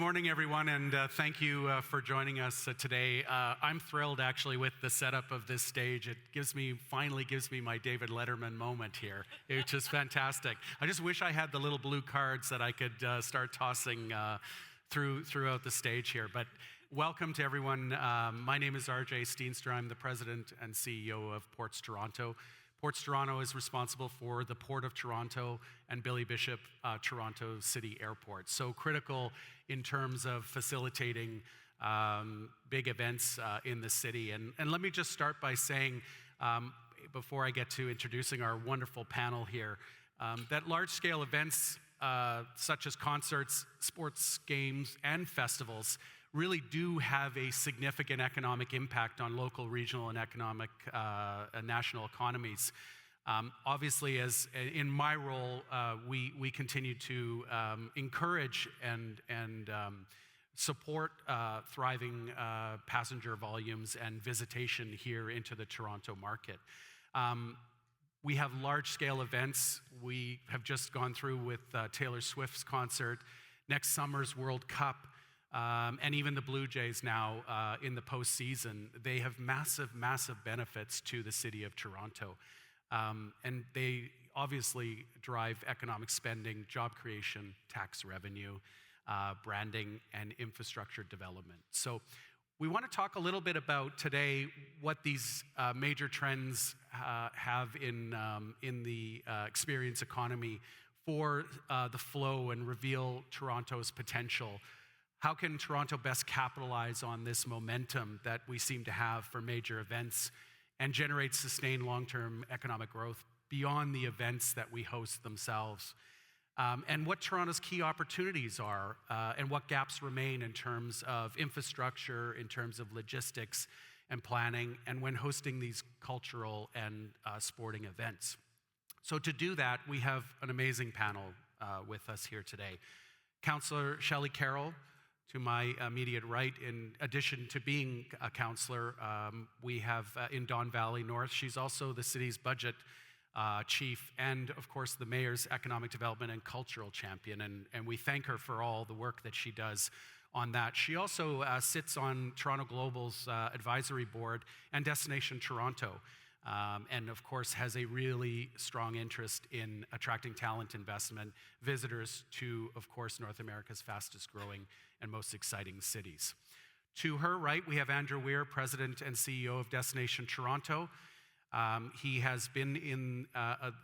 morning, everyone, and thank you for joining us today. I'm thrilled, actually, with the setup of this stage. It finally gives me my David Letterman moment here, which is fantastic. I just wish I had the little blue cards that I could start tossing throughout the stage here. But welcome to everyone. My name is RJ Steenstra. I'm the president and CEO of PortsToronto. PortsToronto is responsible for the Port of Toronto and Billy Bishop Toronto City Airport. So critical in terms of facilitating big events in the city. And let me just start by saying, before I get to introducing our wonderful panel here, that large-scale events such as concerts, sports games, and festivals really do have a significant economic impact on local, regional, and economic national economies. Obviously, as in my role, we continue to encourage and support thriving passenger volumes and visitation here into the Toronto market. We have large-scale events. We have just gone through with Taylor Swift's concert, next summer's World Cup, and even the Blue Jays now in the postseason. They have massive, massive benefits to the city of Toronto. And they obviously drive economic spending, job creation, tax revenue, branding, and infrastructure development. So we want to talk a little bit about today what these major trends have in the experience economy for the flow and reveal Toronto's potential. How can Toronto best capitalize on this momentum that we seem to have for major events and generate sustained long-term economic growth beyond the events that we host themselves? And what Toronto's key opportunities are and what gaps remain in terms of infrastructure, in terms of logistics and planning, and when hosting these cultural and sporting events. So to do that, we have an amazing panel with us here today. Councillor Shelley Carroll, to my immediate right, in addition to being a councillor, we have in Don Valley North. She's also the city's budget chief and, of course, the mayor's economic development and cultural champion. And we thank her for all the work that she does on that. She also sits on Toronto Global's advisory board and Destination Toronto. And of course has a really strong interest in attracting talent, investment, visitors to, of course, North America's fastest growing and most exciting cities. To her right, we have Andrew Weir, President and CEO of Destination Toronto. He has been in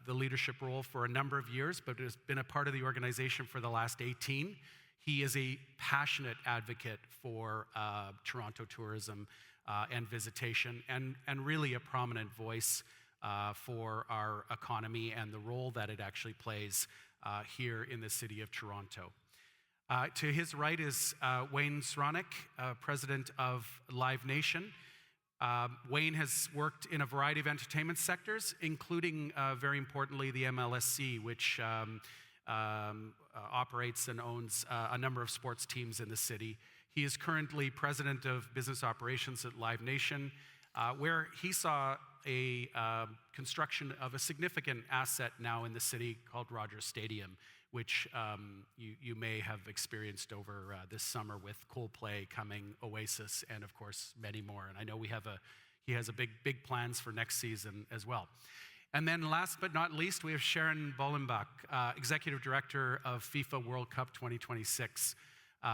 the leadership role for a number of years, but has been a part of the organization for the last 18. He is a passionate advocate for Toronto tourism and visitation, and really a prominent voice for our economy and the role that it actually plays here in the city of Toronto. To his right is Wayne Zronik, president of Live Nation. Wayne has worked in a variety of entertainment sectors, including, very importantly, the MLSC, which operates and owns a number of sports teams in the city. He is currently president of business operations at Live Nation, where he saw a construction of a significant asset now in the city called Rogers Stadium, which you may have experienced over this summer with Coldplay coming, Oasis, and of course many more. And I know he has big plans for next season as well. And then last but not least, we have Sharon Bollenbach, executive director of FIFA World Cup 2026.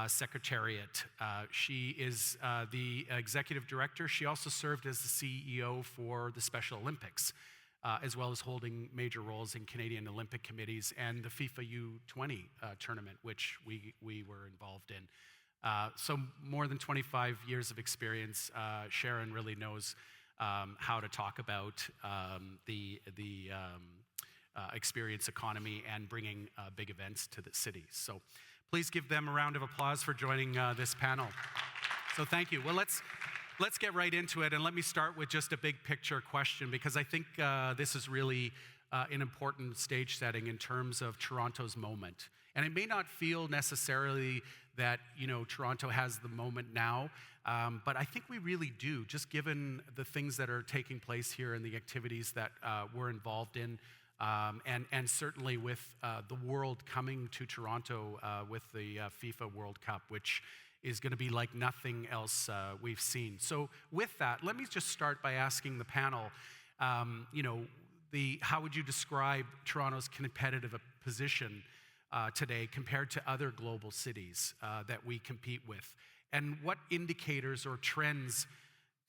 Secretariat. She is the executive director. She also served as the CEO for the Special Olympics, as well as holding major roles in Canadian Olympic committees and the FIFA U20 tournament, which we were involved in. So more than 25 years of experience. Sharon really knows how to talk about the experience economy and bringing big events to the city. So please give them a round of applause for joining this panel. So thank you. Well, let's get right into it, and let me start with just a big picture question, because I think this is really an important stage setting in terms of Toronto's moment. And it may not feel necessarily that, Toronto has the moment now, but I think we really do, just given the things that are taking place here and the activities that we're involved in. And certainly with the world coming to Toronto with the FIFA World Cup, which is going to be like nothing else we've seen. So with that, let me just start by asking the panel, how would you describe Toronto's competitive position today compared to other global cities that we compete with? And what indicators or trends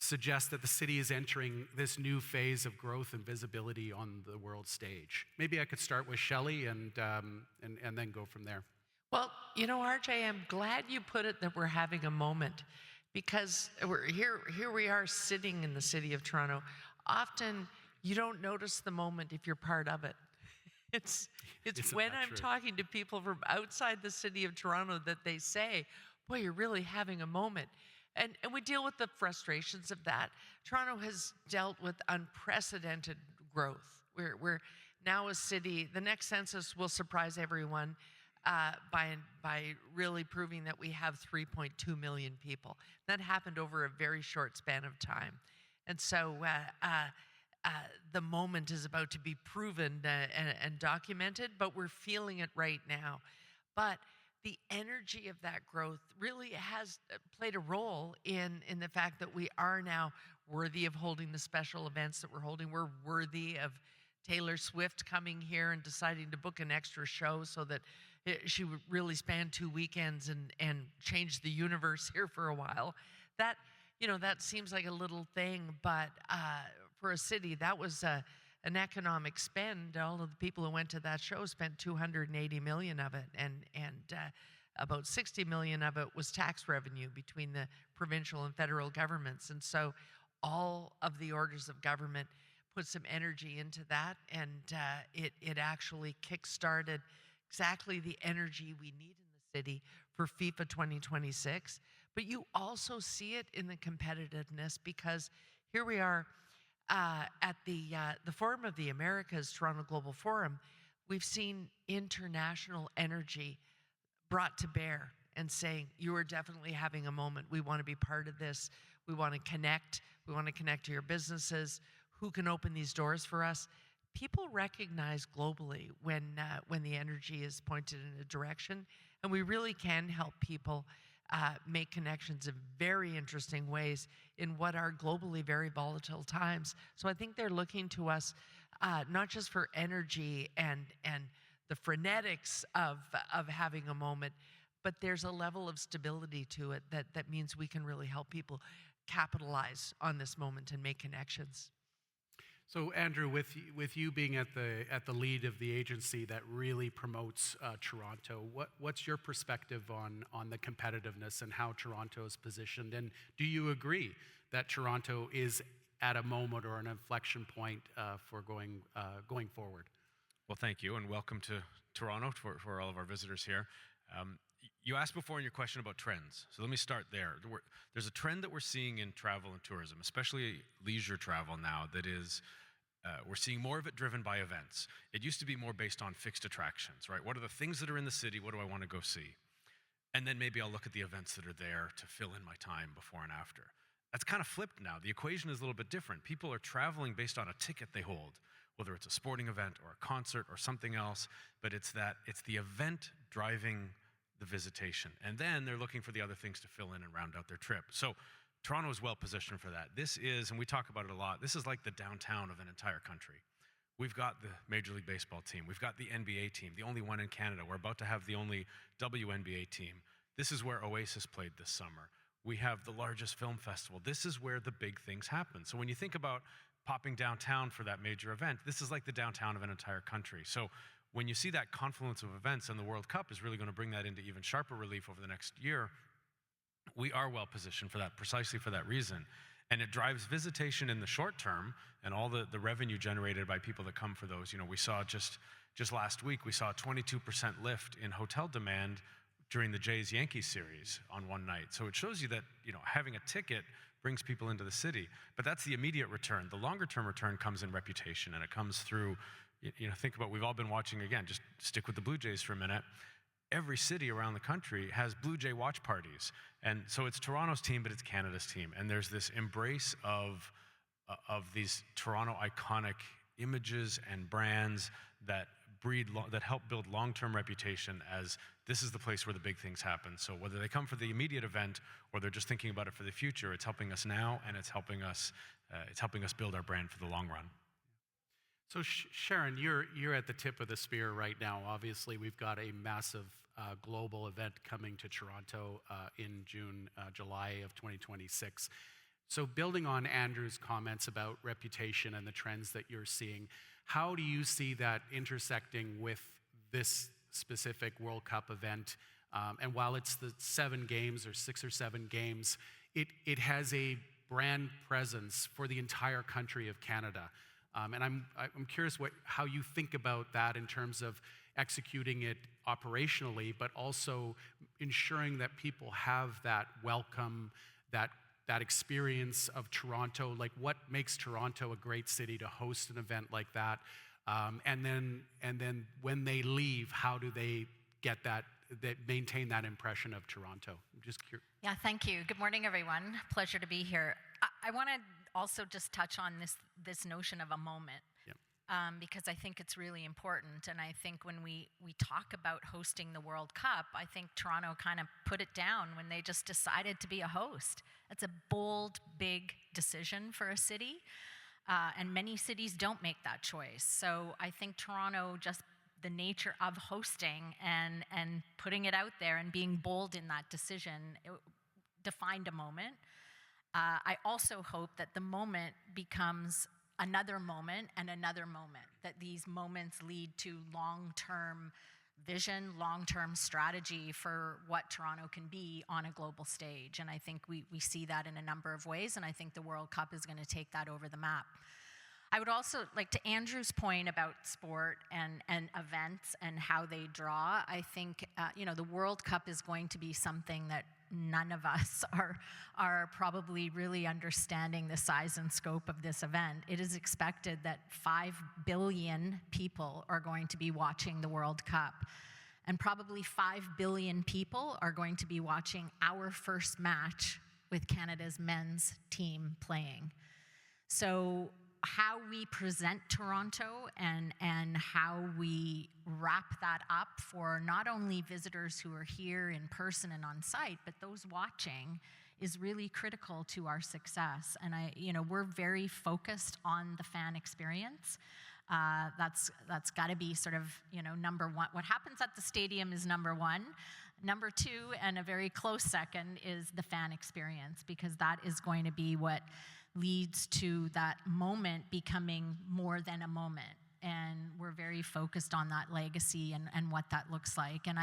suggest that the city is entering this new phase of growth and visibility on the world stage? Maybe I could start with Shelley and then go from there. Well, RJ, I'm glad you put it that we're having a moment, because we're here we are sitting in the city of Toronto. Often you don't notice the moment if you're part of it. It's when I'm talking to people from outside the city of Toronto that they say, boy, you're really having a moment. And we deal with the frustrations of that. Toronto has dealt with unprecedented growth. We're now a city. The next census will surprise everyone by really proving that we have 3.2 million people. That happened over a very short span of time. And so the moment is about to be proven and documented, but we're feeling it right now. But the energy of that growth really has played a role in the fact that we are now worthy of holding the special events that we're holding. We're worthy of Taylor Swift coming here and deciding to book an extra show so that she would really span 2 weekends and change the universe here for a while. That seems like a little thing, but for a city, that was an economic spend. All of the people who went to that show spent $280 million of it, and about $60 million of it was tax revenue between the provincial and federal governments. And so all of the orders of government put some energy into that, and it actually kick-started exactly the energy we need in the city for FIFA 2026. But you also see it in the competitiveness, because here we are at the Forum of the Americas, Toronto Global Forum. We've seen international energy brought to bear and saying, you are definitely having a moment. We want to be part of this. We want to connect. We want to connect to your businesses. Who can open these doors for us? People recognize globally when the energy is pointed in a direction, and we really can help people make connections in very interesting ways in what are globally very volatile times. So I think they're looking to us not just for energy and the frenetics of having a moment, but there's a level of stability to it that means we can really help people capitalize on this moment and make connections. So Andrew, with you being at the lead of the agency that really promotes Toronto, what's your perspective on the competitiveness and how Toronto is positioned? And do you agree that Toronto is at a moment or an inflection point for going forward? Well, thank you, and welcome to Toronto for all of our visitors here. You asked before in your question about trends, so let me start there. There's a trend that we're seeing in travel and tourism, especially leisure travel now, that is, we're seeing more of it driven by events. It used to be more based on fixed attractions, right? What are the things that are in the city? What do I want to go see? And then maybe I'll look at the events that are there to fill in my time before and after. That's kind of flipped now. The equation is a little bit different. People are traveling based on a ticket they hold, whether it's a sporting event or a concert or something else, but it's the event driving the visitation. And then they're looking for the other things to fill in and round out their trip. So Toronto is well positioned for that. This is, and we talk about it a lot, this is like the downtown of an entire country. We've got the Major League Baseball team. We've got the NBA team, the only one in Canada. We're about to have the only WNBA team. This is where Oasis played this summer. We have the largest film festival. This is where the big things happen. So when you think about popping downtown for that major event, this is like the downtown of an entire country. So when you see that confluence of events, and the World Cup is really going to bring that into even sharper relief over the next year, we are well positioned for that, precisely for that reason. And it drives visitation in the short term, and all the revenue generated by people that come for those. You know, we saw just last week, we saw a 22% lift in hotel demand during the Jays-Yankees series on one night. So it shows you that, you know, having a ticket brings people into the city. But that's the immediate return. The longer term return comes in reputation, and it comes through, you know, think about, we've all been watching, again, just stick with the Blue Jays for a minute. Every city around the country has Blue Jay watch parties. And so it's Toronto's team, but it's Canada's team. And there's this embrace of these Toronto iconic images and brands that that help build long-term reputation as this is the place where the big things happen. So whether they come for the immediate event or they're just thinking about it for the future, it's helping us now, and it's helping us build our brand for the long run. So Sharon, you're at the tip of the spear right now. Obviously, we've got a massive global event coming to Toronto in July of 2026. So building on Andrew's comments about reputation and the trends that you're seeing, how do you see that intersecting with this specific World Cup event? And while it's the 7 games or 6 or 7 games, it has a brand presence for the entire country of Canada. And I'm curious how you think about that in terms of executing it operationally, but also ensuring that people have that welcome, that experience of Toronto. Like, what makes Toronto a great city to host an event like that? And then when they leave, how do they get that maintain that impression of Toronto? I'm just curious. Yeah, thank you. Good morning, everyone. Pleasure to be here. I want to also just touch on this notion of a moment. Because I think it's really important. And I think when we talk about hosting the World Cup, I think Toronto kind of put it down when they just decided to be a host. It's a bold, big decision for a city. And many cities don't make that choice. So I think Toronto, just the nature of hosting and putting it out there and being bold in that decision, it defined a moment. I also hope that the moment becomes another moment and another moment, that these moments lead to long-term vision, long-term strategy for what Toronto can be on a global stage. And I think we see that in a number of ways, and I think the World Cup is going to take that over the map. I would also, like to Andrew's point about sport and events and how they draw, I think, the World Cup is going to be something that none of us are probably really understanding the size and scope of this event. It is expected that 5 billion people are going to be watching the World Cup, and probably 5 billion people are going to be watching our first match with Canada's men's team playing. So how we present Toronto and how we wrap that up for not only visitors who are here in person and on site, but those watching is really critical to our success. And we're very focused on the fan experience. That's got to be sort of, number one. What happens at the stadium is number one. Number two, and a very close second, is the fan experience, because that is going to be what leads to that moment becoming more than a moment. And we're very focused on that legacy and what that looks like. And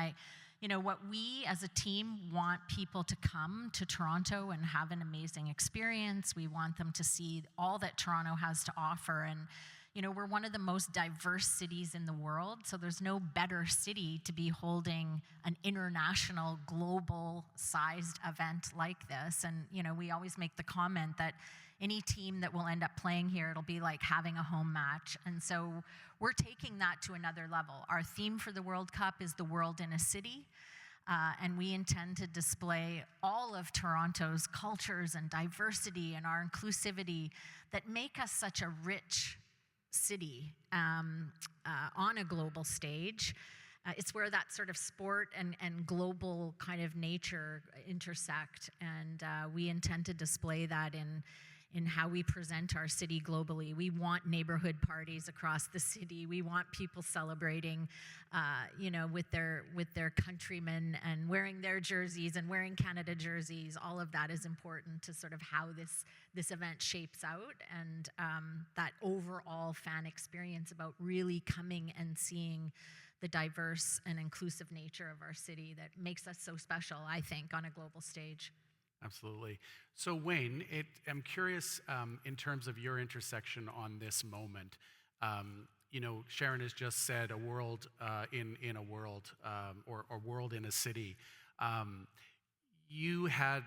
what we as a team want people to come to Toronto and have an amazing experience. We want them to see all that Toronto has to offer. And we're one of the most diverse cities in the world, so there's no better city to be holding an international, global-sized event like this. And, we always make the comment that any team that will end up playing here, it'll be like having a home match. And so we're taking that to another level. Our theme for the World Cup is the world in a city. And we intend to display all of Toronto's cultures and diversity and our inclusivity that make us such a rich city on a global stage. It's where that sort of sport and global kind of nature intersect, and we intend to display that in how we present our city globally. We want neighborhood parties across the city. We want people celebrating, with their countrymen and wearing their jerseys and wearing Canada jerseys. All of that is important to sort of how this event shapes out, and that overall fan experience about really coming and seeing the diverse and inclusive nature of our city that makes us so special, I think, on a global stage. Absolutely. So Wayne, I'm curious in terms of your intersection on this moment. Sharon has just said a world in a world, or a world in a city. You had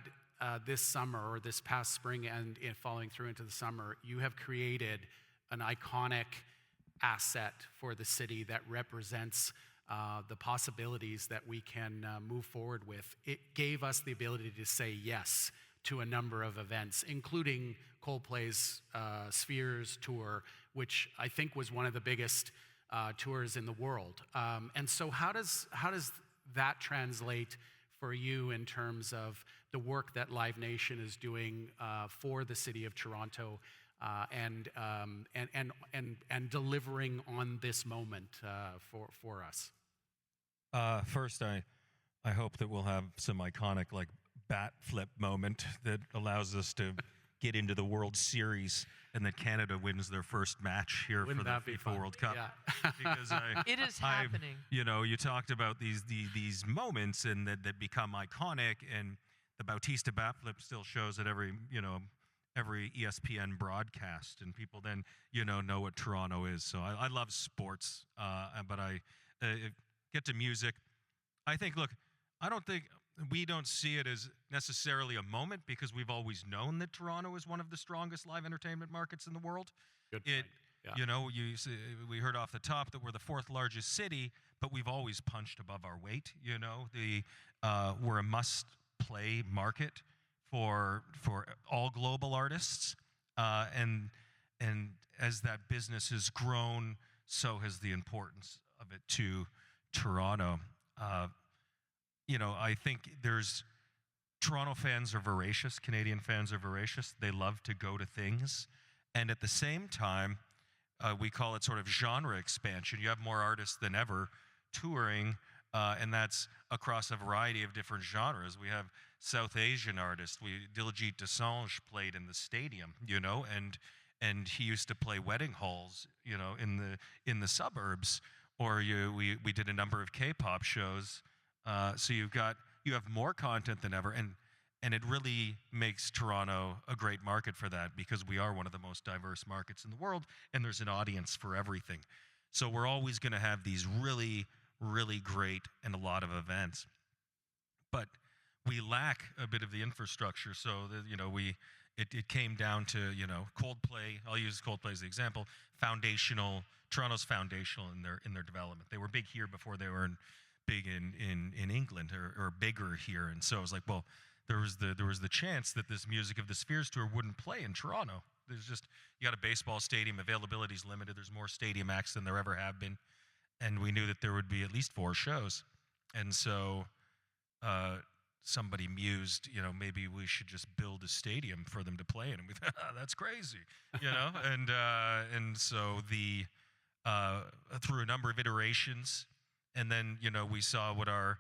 this summer, or this past spring and following through into the summer, you have created an iconic asset for the city that represents the possibilities that we can move forward with. It gave us the ability to say yes to a number of events, including Coldplay's Spheres tour, which I think was one of the biggest tours in the world. And so how does that translate for you in terms of the work that Live Nation is doing for the City of Toronto and delivering on this moment for us? First, I hope that we'll have some iconic like bat flip moment that allows us to get into the World Series and that Canada wins their first match here for the FIFA World Cup. Yeah. Because It is happening. you know, you talked about these moments and that become iconic, and the Bautista bat flip still shows at every ESPN broadcast, and people then know what Toronto is. So I love sports, but I get to music. I think, look, we don't see it as necessarily a moment because we've always known that Toronto is one of the strongest live entertainment markets in the world. Good point. Yeah. We heard off the top that we're the 4th largest city, but we've always punched above our weight. We're a must-play market for all global artists, and as that business has grown, so has the importance of it to Toronto. I think Toronto fans are voracious, Canadian fans are voracious. They love to go to things. And at the same time, we call it sort of genre expansion. You have more artists than ever touring, and that's across a variety of different genres. We have South Asian artists. Diljit Dosanjh played in the stadium, and he used to play wedding halls, in the suburbs. Or we did a number of K-pop shows. So you have more content than ever, and it really makes Toronto a great market for that because we are one of the most diverse markets in the world, and there's an audience for everything. So we're always going to have these really, really great and a lot of events. But we lack a bit of the infrastructure. So it came down to Coldplay. I'll use Coldplay as the example. Toronto's foundational in their development. They were big here before they were big in England or bigger here, and so it was like, well, there was the chance that this Music of the Spheres tour wouldn't play in Toronto. You got a baseball stadium, availability's limited. There's more stadium acts than there ever have been, and we knew that there would be at least 4 shows, and so somebody mused, maybe we should just build a stadium for them to play in, and we thought, that's crazy, and so through a number of iterations. And then, we saw what our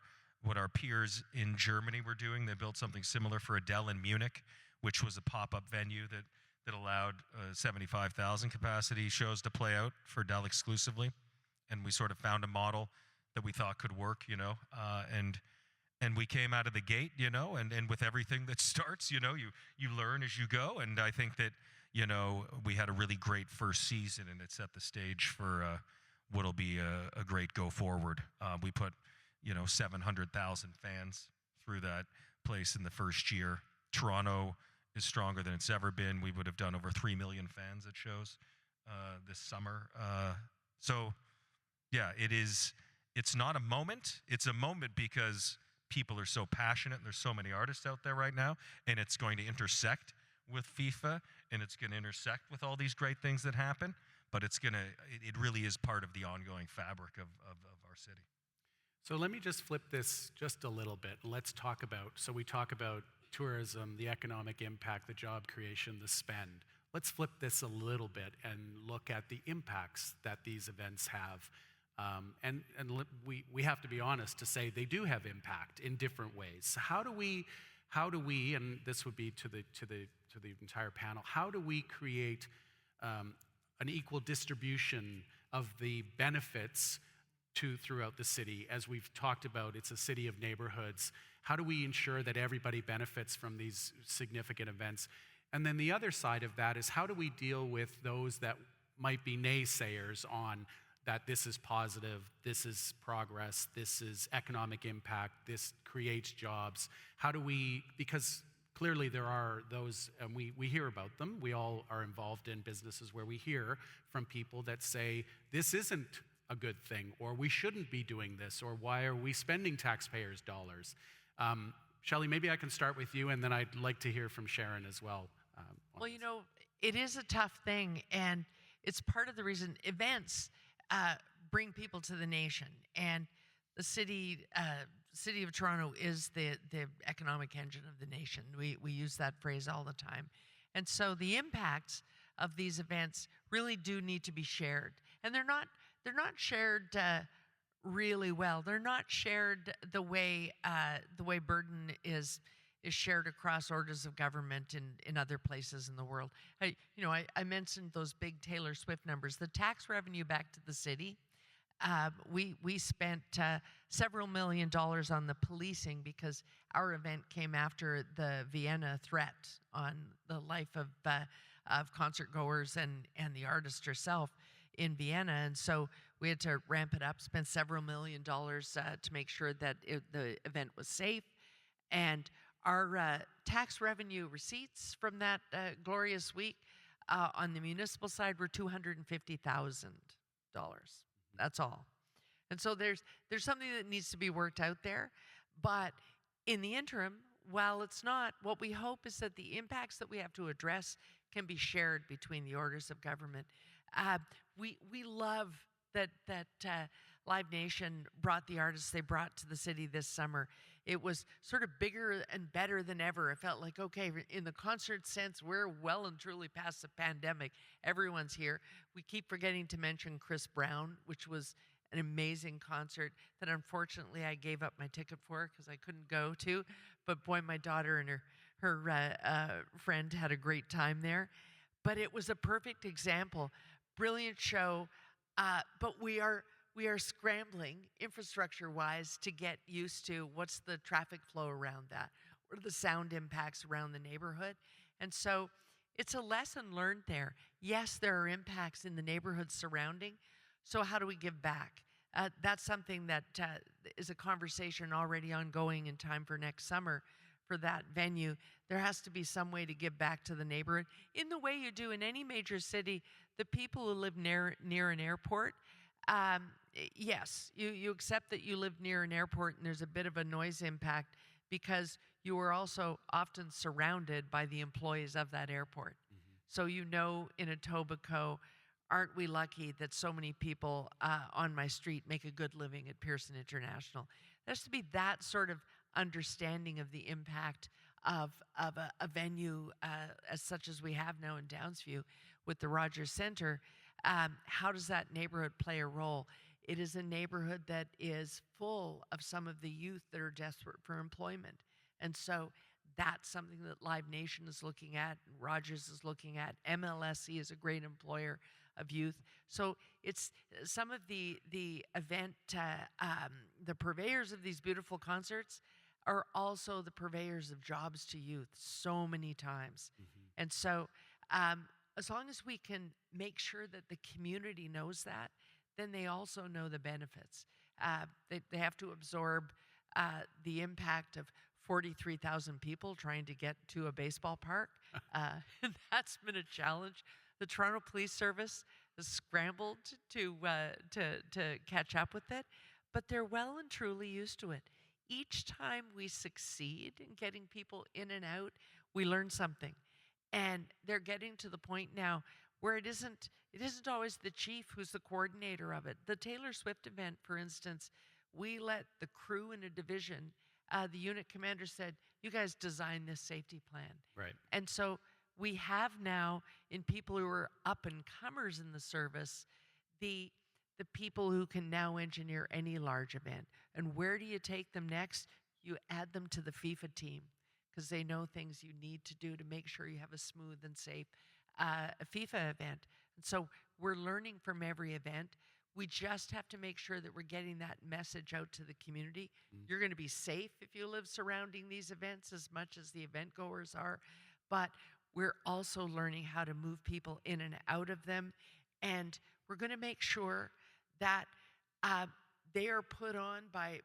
peers in Germany were doing. They built something similar for Adele in Munich, which was a pop-up venue that allowed 75,000 capacity shows to play out for Adele exclusively. And we sort of found a model that we thought could work, and we came out of the gate, and with everything that starts, you learn as you go. And I think that, we had a really great first season, and it set the stage for what'll be a great go forward. We put, 700,000 fans through that place in the first year. Toronto is stronger than it's ever been. We would have done over 3 million fans at shows this summer. So, yeah, it's not a moment. It's a moment because people are so passionate, and there's so many artists out there right now, and it's going to intersect with FIFA, and it's going to intersect with all these great things that happen. But it really is part of the ongoing fabric of our city. So let me just flip this just a little bit. Let's talk about, we talk about tourism, the economic impact, the job creation, the spend. Let's flip this a little bit and look at the impacts that these events have. And we have to be honest to say they do have impact in different ways. How do we, and this would be to the entire panel, how do we create an equal distribution of the benefits throughout the city? As we've talked about, it's a city of neighborhoods. How do we ensure that everybody benefits from these significant events? And then the other side of that is how do we deal with those that might be naysayers on that this is positive, this is progress, this is economic impact, this creates jobs? How do we, because clearly there are those, and we hear about them. We all are involved in businesses where we hear from people that say, this isn't a good thing, or we shouldn't be doing this, or why are we spending taxpayers' dollars? Shelley, maybe I can start with you, and then I'd like to hear from Sharon as well. Well, you know, it is a tough thing, and it's part of the reason events bring people to the nation. And the city of Toronto is the economic engine of the nation. We use that phrase all the time. And so the impacts of these events really do need to be shared. And they're not shared really well. They're not shared the way burden is shared across orders of government in other places in the world. I mentioned those big Taylor Swift numbers. The tax revenue back to the city, we spent several $1 million on the policing because our event came after the Vienna threat on the life of concert goers and the artist herself in Vienna. And so we had to ramp it up, spend several $1 million to make sure that the event was safe. And our tax revenue receipts from that glorious week on the municipal side were $250,000. That's all. And so there's something that needs to be worked out there. But in the interim, while it's not, what we hope is that the impacts that we have to address can be shared between the orders of government. We love that Live Nation brought the artists they brought to the city this summer. It was sort of bigger and better than ever. It felt like, okay, in the concert sense, we're well and truly past the pandemic. Everyone's here. We keep forgetting to mention Chris Brown, which was an amazing concert that unfortunately I gave up my ticket for because I couldn't go to. But boy, my daughter and her friend had a great time there. But it was a perfect example. Brilliant show. But we are scrambling infrastructure-wise to get used to what's the traffic flow around that, what are the sound impacts around the neighborhood. And so it's a lesson learned there. Yes, there are impacts in the neighborhood surrounding, so how do we give back? That's something that is a conversation already ongoing in time for next summer for that venue. There has to be some way to give back to the neighborhood in the way you do in any major city. The people who live near an airport, yes, you accept that you live near an airport and there's a bit of a noise impact because you are also often surrounded by the employees of that airport. Mm-hmm. So you know in Etobicoke, aren't we lucky that so many people on my street make a good living at Pearson International? There has to be that sort of understanding of the impact of a venue as such as we have now in Downsview with the Rogers Centre. How does that neighborhood play a role? It is a neighborhood that is full of some of the youth that are desperate for employment. And so that's something that Live Nation is looking at, Rogers is looking at, MLSE is a great employer of youth. So it's some of the event, the purveyors of these beautiful concerts are also the purveyors of jobs to youth so many times. Mm-hmm. And so as long as we can make sure that the community knows that, then they also know the benefits. They have to absorb the impact of 43,000 people trying to get to a baseball park. And that's been a challenge. The Toronto Police Service has scrambled to catch up with it, but they're well and truly used to it. Each time we succeed in getting people in and out, we learn something. And they're getting to the point now where it isn't always the chief who's the coordinator of it. The Taylor Swift event, for instance, we let the crew in a division, the unit commander said, you guys design this safety plan. Right. And so we have now, in people who are up and comers in the service, the people who can now engineer any large event. And where do you take them next? You add them to the FIFA team because they know things you need to do to make sure you have a smooth and safe FIFA event. And so we're learning from every event. We just have to make sure that we're getting that message out to the community. Mm. You're going to be safe if you live surrounding these events as much as the event goers are, but we're also learning how to move people in and out of them. And we're going to make sure that they are put on by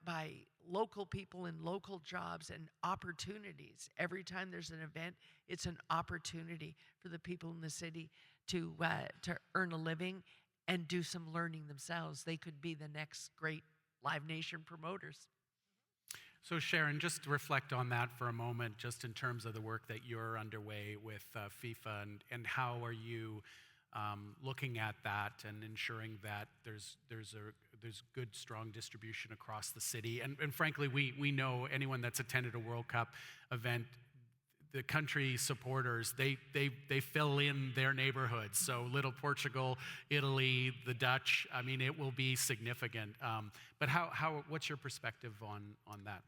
local people in local jobs and opportunities. Every time there's an event, it's an opportunity for the people in the city to earn a living and do some learning themselves. They could be the next great Live Nation promoters. So Sharon, just to reflect on that for a moment, just in terms of the work that you're underway with FIFA, and how are you looking at that and ensuring that there's good, strong distribution across the city. And frankly, we know anyone that's attended a World Cup event, the country supporters, they fill in their neighborhoods. So little Portugal, Italy, the Dutch, I mean, it will be significant. But what's your perspective on that?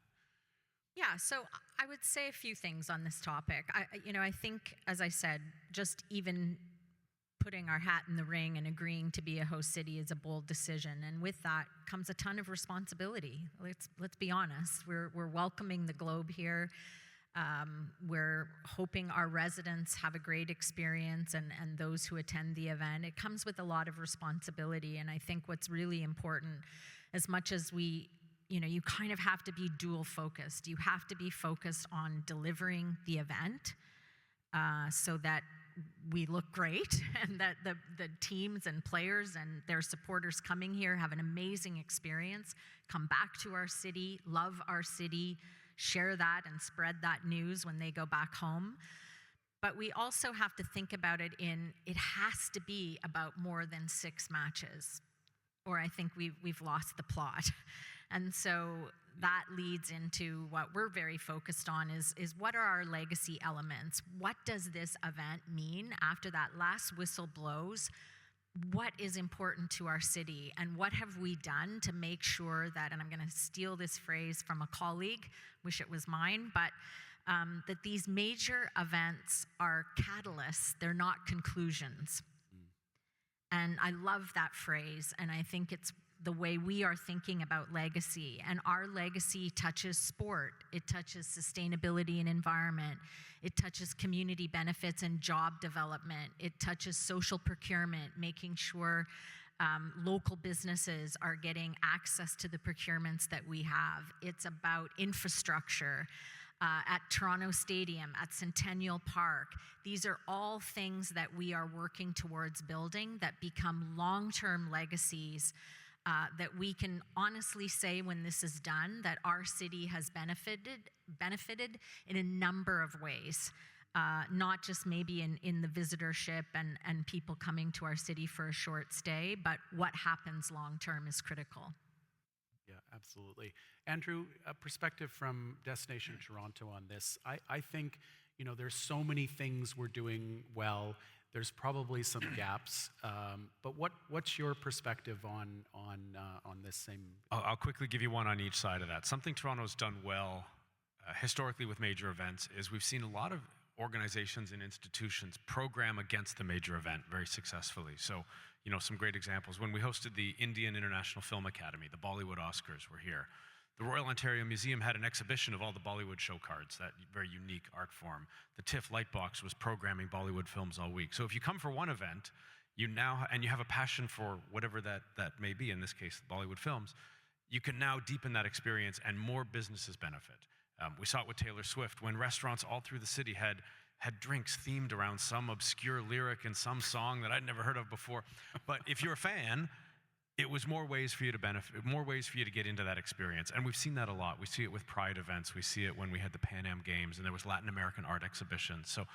Yeah, so I would say a few things on this topic. I think, as I said, just even putting our hat in the ring and agreeing to be a host city is a bold decision, and with that comes a ton of responsibility. Let's be honest. We're welcoming the globe here. We're hoping our residents have a great experience, and those who attend the event. It comes with a lot of responsibility, and I think what's really important, as much as you kind of have to be dual focused. You have to be focused on delivering the event so that we look great and that the teams and players and their supporters coming here have an amazing experience, come back to our city, love our city, share that and spread that news when they go back home. But we also have to think about it has to be about more than 6 matches, or I think we've lost the plot. And so that leads into what we're very focused on is what are our legacy elements? What does this event mean after that last whistle blows? What is important to our city, and what have we done to make sure that, and I'm going to steal this phrase from a colleague, wish it was mine, but that these major events are catalysts, they're not conclusions. And I love that phrase, and I think it's the way we are thinking about legacy. And our legacy touches sport, it touches sustainability and environment, it touches community benefits and job development, it touches social procurement, making sure local businesses are getting access to the procurements that we have. It's about infrastructure. At Toronto Stadium, at Centennial Park. These are all things that we are working towards building that become long-term legacies that we can honestly say when this is done that our city has benefited in a number of ways, not just maybe in the visitorship and people coming to our city for a short stay, but what happens long-term is critical. Yeah, absolutely. Andrew, a perspective from Destination Toronto on this. I think, there's so many things we're doing well. There's probably some gaps, but what's your perspective on this same? I'll quickly give you one on each side of that. Something Toronto's done well historically with major events is we've seen a lot of organizations and institutions program against the major event very successfully. So, some great examples. When we hosted the Indian International Film Academy, the Bollywood Oscars were here. The Royal Ontario Museum had an exhibition of all the Bollywood show cards, that very unique art form. The TIFF Lightbox was programming Bollywood films all week. So if you come for one event, you have a passion for whatever that may be, in this case, Bollywood films, you can now deepen that experience and more businesses benefit. We saw it with Taylor Swift when restaurants all through the city had drinks themed around some obscure lyric in some song that I'd never heard of before. But if you're a fan, it was more ways for you to benefit, more ways for you to get into that experience. And we've seen that a lot. We see it with Pride events. We see it when we had the Pan Am Games and there was Latin American art exhibitions. So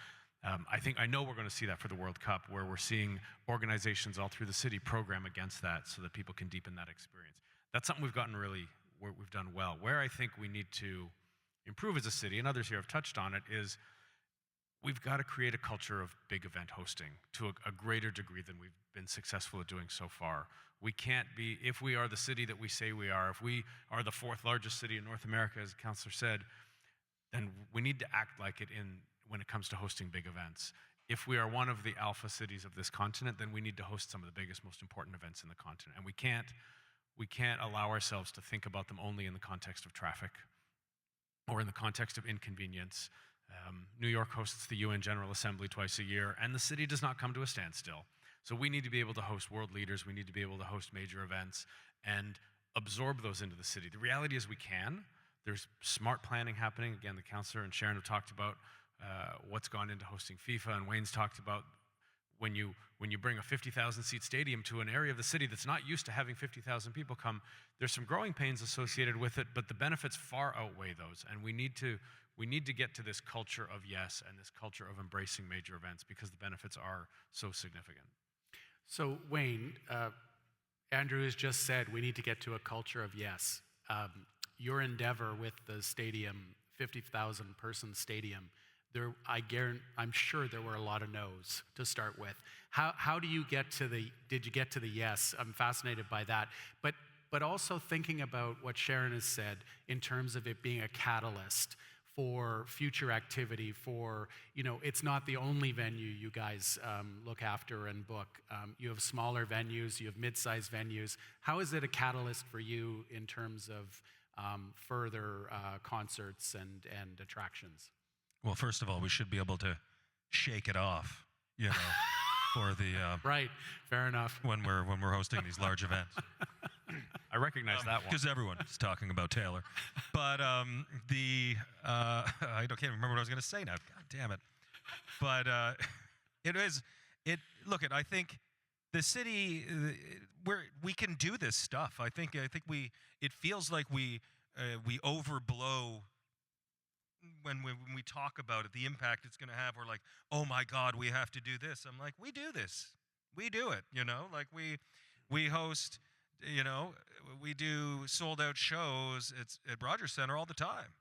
I know we're going to see that for the World Cup, where we're seeing organizations all through the city program against that so that people can deepen that experience. That's something we've done well. Where I think we need to improve as a city, and others here have touched on it, is we've got to create a culture of big event hosting to a greater degree than we've been successful at doing so far. We can't be, if we are the city that we say we are, if we are the 4th largest city in North America, as the Councillor said, then we need to act like it when it comes to hosting big events. If we are one of the alpha cities of this continent, then we need to host some of the biggest, most important events in the continent. And we can't allow ourselves to think about them only in the context of traffic or in the context of inconvenience. New York hosts the UN General Assembly twice a year, and the city does not come to a standstill. So we need to be able to host world leaders, we need to be able to host major events and absorb those into the city. The reality is we can. There's smart planning happening. Again, the Councillor and Sharon have talked about what's gone into hosting FIFA, and Wayne's talked about when you bring a 50,000 seat stadium to an area of the city that's not used to having 50,000 people come, there's some growing pains associated with it, but the benefits far outweigh those. And we need to get to this culture of yes and this culture of embracing major events because the benefits are so significant. So Wayne, Andrew has just said we need to get to a culture of yes. Your endeavor with the stadium, 50,000 person stadium, I'm sure there were a lot of no's to start with. How do you get to did you get to the yes? I'm fascinated by that. But also thinking about what Sharon has said in terms of it being a catalyst for future activity, for, it's not the only venue you guys look after and book. You have smaller venues, you have mid-sized venues. How is it a catalyst for you in terms of further concerts and attractions? Well, first of all, we should be able to shake it off, for the right. Fair enough. when we're hosting these large events. I recognize that one. Because everyone is talking about Taylor. But I can't remember what I was going to say now. God damn it. But I think the city, we can do this stuff. I think it feels like we overblow when we talk about it, the impact it's going to have. We're like, oh my God, we have to do this. I'm like, we do this. We do it, like we host, we do sold out shows at Rogers Center all the time,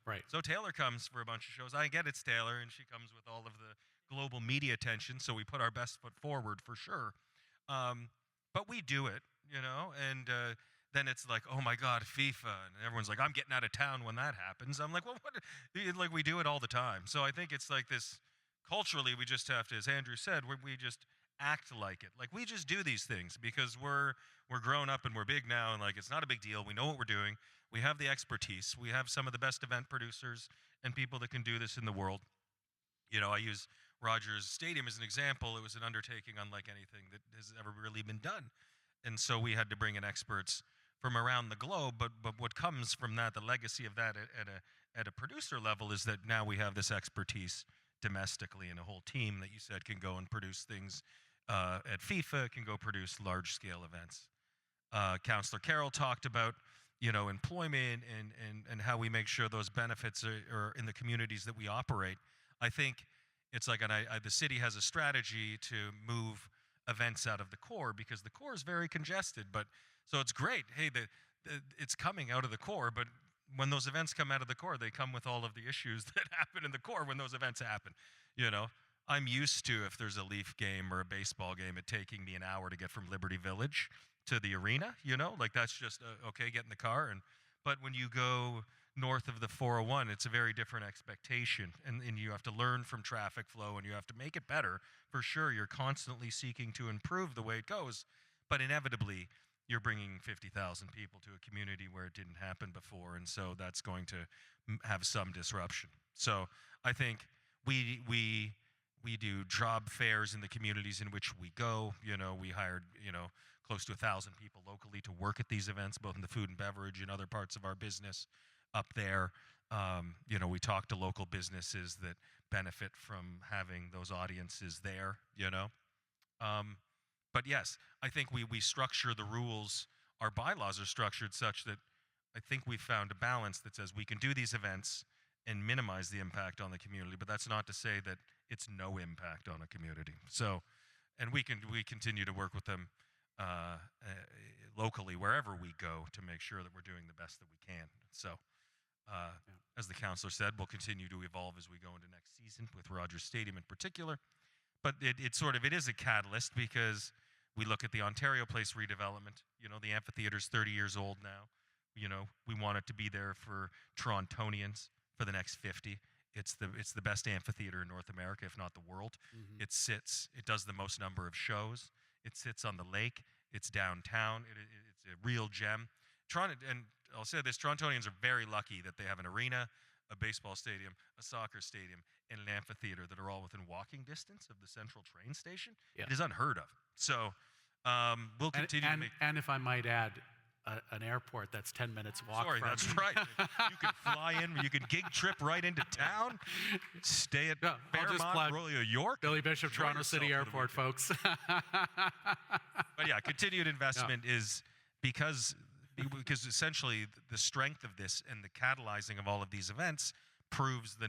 Right. So Taylor comes for a bunch of shows. I get it's Taylor, and she comes with all of the global media attention, so we put our best foot forward for sure. But we do it, and then it's like, oh my God, FIFA, and everyone's like, I'm getting out of town when that happens. I'm like, well, what? Like, we do it all the time. So I think it's like this, culturally, we just have to, as Andrew said, we just act like it. Like, we just do these things because we're grown up and we're big now, and like, it's not a big deal. We know what we're doing. We have the expertise. We have some of the best event producers and people that can do this in the world. I use Rogers Stadium as an example. It was an undertaking unlike anything that has ever really been done. And so we had to bring in experts from around the globe, but what comes from that, the legacy of that at a producer level, is that now we have this expertise domestically and a whole team that you said can go and produce things at FIFA, can go produce large-scale events. Councillor Carroll talked about, employment and how we make sure those benefits are in the communities that we operate. I think it's like, the city has a strategy to move events out of the core because the core is very congested, but so it's great. Hey, it's coming out of the core, but when those events come out of the core, they come with all of the issues that happen in the core when those events happen. I'm used to, if there's a Leaf game or a baseball game, it taking me an hour to get from Liberty Village to the arena, like that's just, okay, get in the car. But when you go north of the 401, it's a very different expectation. And you have to learn from traffic flow and you have to make it better. For sure, you're constantly seeking to improve the way it goes, but inevitably, you're bringing 50,000 people to a community where it didn't happen before, and so that's going to have some disruption. So I think we do job fairs in the communities in which we go. We hired close to 1,000 people locally to work at these events, both in the food and beverage and other parts of our business up there. We talk to local businesses that benefit from having those audiences there. But yes, I think we structure the rules. Our bylaws are structured such that I think we found a balance that says we can do these events and minimize the impact on the community, but that's not to say that it's no impact on a community. So, and we continue to work with them locally wherever we go to make sure that we're doing the best that we can. So, as the councillor said, we'll continue to evolve as we go into next season with Rogers Stadium in particular. But it is a catalyst because we look at the Ontario Place redevelopment. The amphitheater's 30 years old now. We want it to be there for Torontonians for the next 50. It's the best amphitheater in North America, if not the world. Mm-hmm. It does the most number of shows. It sits on the lake. It's downtown. It's a real gem. Toronto, and I'll say this, Torontonians are very lucky that they have an arena, a baseball stadium, a soccer stadium, and an amphitheater that are all within walking distance of the central train station. Yeah. It is unheard of. So we'll continue to make... And if I might add, an airport that's 10 minutes walk Sorry, from. that's right. You can fly in, you can gig trip right into town, stay at Yeah, I'll just plug Fairmont, York. Billy Bishop, enjoy Toronto yourself City for the Airport, weekend. folks. But yeah, continued investment is because essentially the strength of this and the catalyzing of all of these events proves the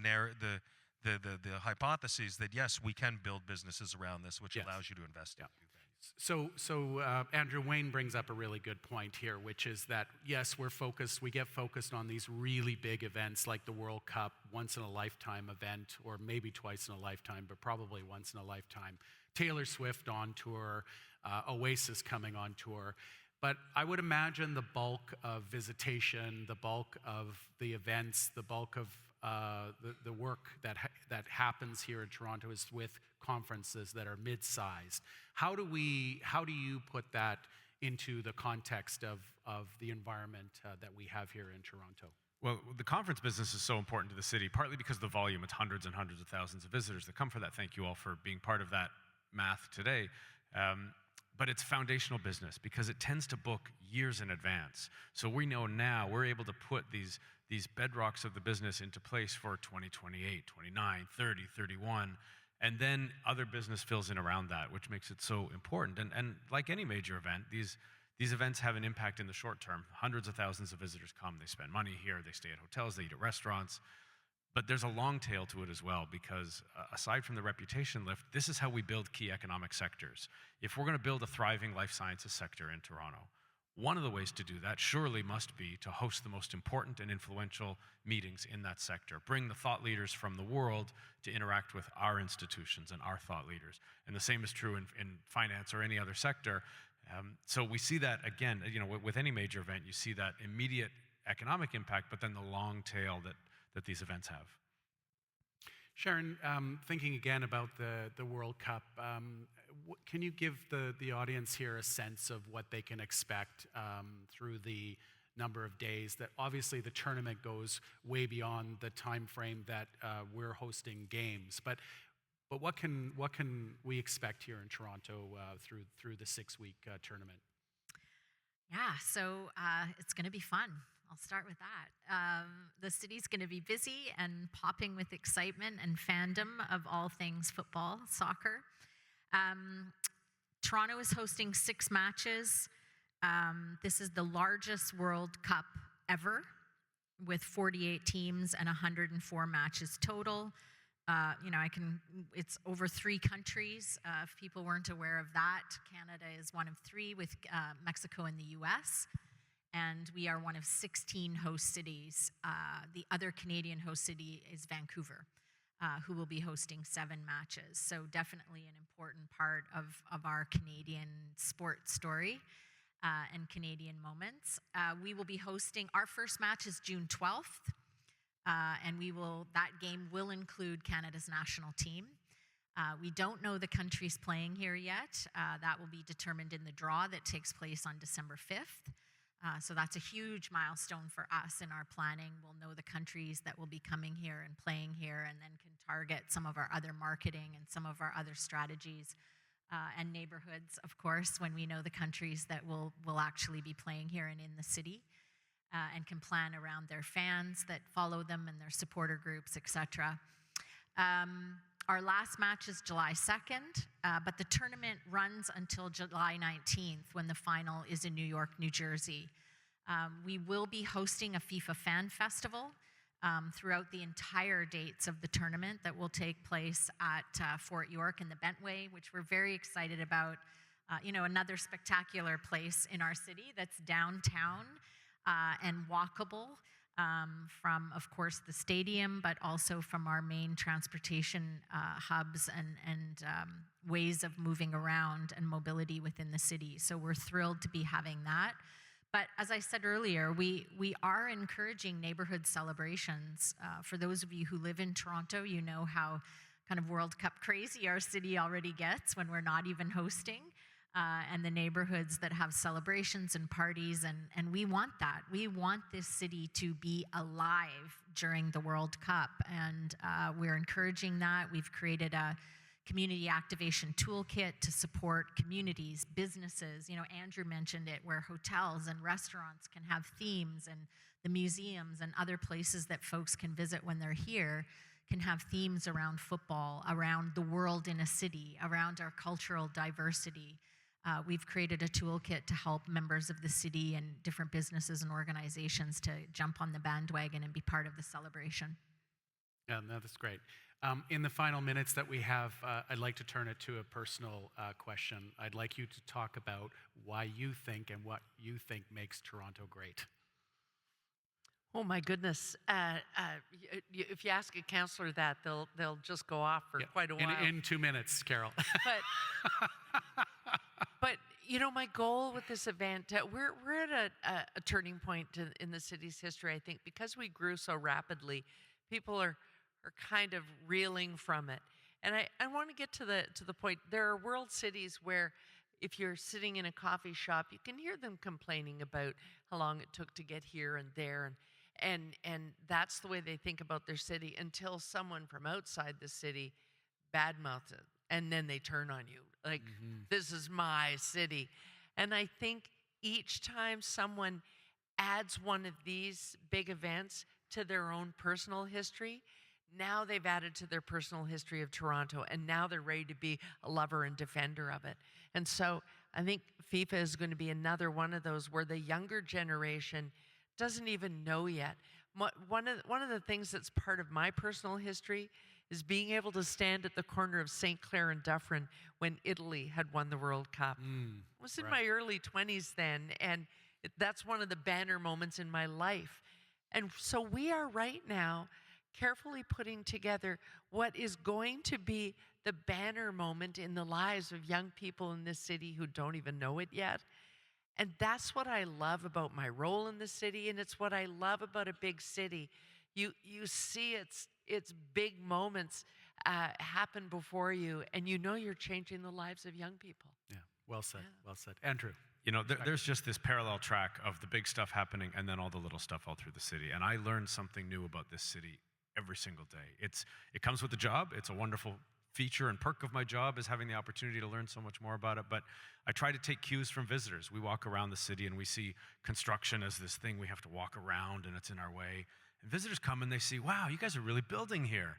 hypotheses that yes, we can build businesses around this, which Yes. allows you to invest in new things. So Andrew, Wayne brings up a really good point here, which is that, yes, we get focused on these really big events like the World Cup, once in a lifetime event, or maybe twice in a lifetime, but probably once in a lifetime. Taylor Swift on tour, Oasis coming on tour. But I would imagine the bulk of visitation, the bulk of the events, the bulk of the work that happens here in Toronto is with conferences that are mid-sized. How do you put that into the context of the environment that we have here in Toronto? Well, the conference business is so important to the city, partly because of the volume. It's hundreds and hundreds of thousands of visitors that come for that. Thank you all for being part of that math today. But it's foundational business because it tends to book years in advance. So we know now we're able to put these bedrocks of the business into place for 2028, 29, 30, 31, and then other business fills in around that, which makes it so important. And like any major event, these events have an impact in the short term. Hundreds of thousands of visitors come, they spend money here, they stay at hotels, they eat at restaurants. But there's a long tail to it as well because aside from the reputation lift, this is how we build key economic sectors. If we're going to build a thriving life sciences sector in Toronto, one of the ways to do that surely must be to host the most important and influential meetings in that sector. Bring the thought leaders from the world to interact with our institutions and our thought leaders. And the same is true in finance or any other sector. So we see that again, with any major event, you see that immediate economic impact, but then the long tail that these events have. Sharon, thinking again about the World Cup, can you give the audience here a sense of what they can expect through the number of days that obviously the tournament goes way beyond the time frame that we're hosting games, but what can we expect here in Toronto through the 6-week tournament? Yeah, so it's going to be fun. I'll start with that. The city's going to be busy and popping with excitement and fandom of all things football, soccer. Toronto is hosting 6 matches. This is the largest World Cup ever, with 48 teams and 104 matches total. It's over 3 countries. If people weren't aware of that, Canada is one of 3 with Mexico and the US. And we are one of 16 host cities. The other Canadian host city is Vancouver, who will be hosting 7 matches. So definitely an important part of our Canadian sports story and Canadian moments. We will be hosting, our first match is June 12th. And that game will include Canada's national team. We don't know the countries playing here yet. That will be determined in the draw that takes place on December 5th. So that's a huge milestone for us in our planning. We'll know the countries that will be coming here and playing here, and then can target some of our other marketing and some of our other strategies and neighborhoods, of course, when we know the countries that will actually be playing here and in the city, and can plan around their fans that follow them and their supporter groups, etc. Our last match is July 2nd, but the tournament runs until July 19th when the final is in New York, New Jersey. We will be hosting a FIFA fan festival throughout the entire dates of the tournament that will take place at Fort York in the Bentway, which we're very excited about. Another spectacular place in our city that's downtown and walkable. From, of course, the stadium, but also from our main transportation hubs and ways of moving around and mobility within the city. So we're thrilled to be having that. But as I said earlier, we are encouraging neighborhood celebrations. For those of you who live in Toronto, you know how kind of World Cup crazy our city already gets when we're not even hosting. And the neighborhoods that have celebrations and parties, and we want that. We want this city to be alive during the World Cup, and we're encouraging that. We've created a community activation toolkit to support communities, businesses. You know, Andrew mentioned it, where hotels and restaurants can have themes, and the museums and other places that folks can visit when they're here can have themes around football, around the world in a city, around our cultural diversity. We've created a toolkit to help members of the city and different businesses and organizations to jump on the bandwagon and be part of the celebration. Yeah, no, that's great. In the final minutes that we have, I'd like to turn it to a personal question. I'd like you to talk about why you think and what you think makes Toronto great. Oh my goodness! If you ask a councillor that, they'll just go off for quite a while. In 2 minutes, Carroll. But you know, my goal with this event, we're at a turning point in the city's history. I think because we grew so rapidly, people are kind of reeling from it. And I want to get to the point. There are world cities where, if you're sitting in a coffee shop, you can hear them complaining about how long it took to get here and there, and that's the way they think about their city until someone from outside the city badmouths it, and then they turn on you like, this is my city. And I think each time someone adds one of these big events to their own personal history, now they've added to their personal history of Toronto, and now they're ready to be a lover and defender of it. And so I think FIFA is going to be another one of those where the younger generation doesn't even know yet. One of the things that's part of my personal history is being able to stand at the corner of St. Clair and Dufferin when Italy had won the World Cup. I was in my early 20s then, and that's one of the banner moments in my life. And so we are right now carefully putting together what is going to be the banner moment in the lives of young people in this city who don't even know it yet. And that's what I love about my role in the city, and it's what I love about a big city. You see its big moments happen before you, and you know you're changing the lives of young people. Yeah, well said, well said. Andrew. You know, there's just this parallel track of the big stuff happening and then all the little stuff all through the city. And I learned something new about this city every single day. It comes with the job. It's a wonderful feature and perk of my job is having the opportunity to learn so much more about it. But I try to take cues from visitors. We walk around the city and we see construction as this thing we have to walk around and it's in our way. And visitors come and they see, wow, you guys are really building here.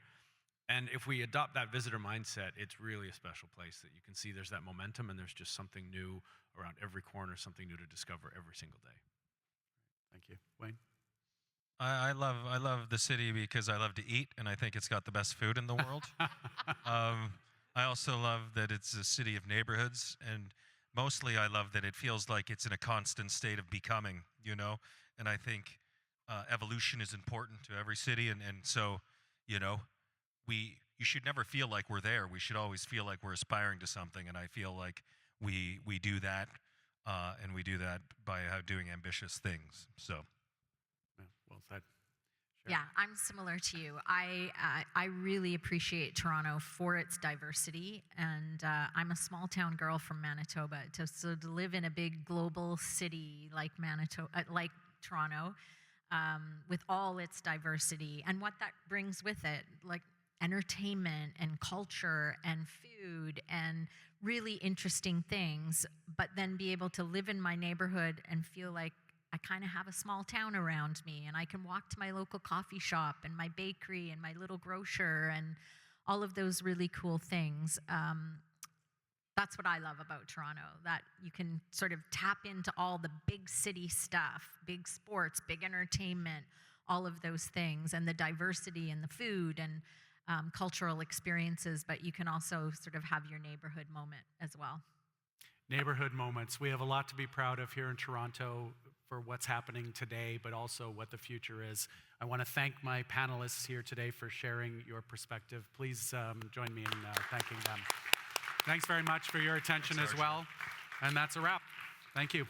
And if we adopt that visitor mindset, it's really a special place that you can see there's that momentum and there's just something new around every corner, something new to discover every single day. Thank you. Wayne? I love the city because I love to eat, and I think it's got the best food in the world. I also love that it's a city of neighborhoods, and mostly I love that it feels like it's in a constant state of becoming, you know? And I think evolution is important to every city, and so, you know, you should never feel like we're there. We should always feel like we're aspiring to something, and I feel like we do that, and we do that by doing ambitious things, so. Well said. Sharon? Yeah, I'm similar to you. I really appreciate Toronto for its diversity, and I'm a small town girl from Manitoba. So to live in a big global city like Toronto, with all its diversity and what that brings with it, like entertainment and culture and food and really interesting things, but then be able to live in my neighborhood and feel like I kind of have a small town around me, and I can walk to my local coffee shop and my bakery and my little grocer and all of those really cool things. That's what I love about Toronto, that you can sort of tap into all the big city stuff, big sports, big entertainment, all of those things, and the diversity and the food and cultural experiences, but you can also sort of have your neighborhood moment as well. Neighborhood moments. We have a lot to be proud of here in Toronto for what's happening today, but also what the future is. I want to thank my panelists here today for sharing your perspective. Please join me in thanking them. Thanks very much for your attention as well. And that's a wrap. Thank you.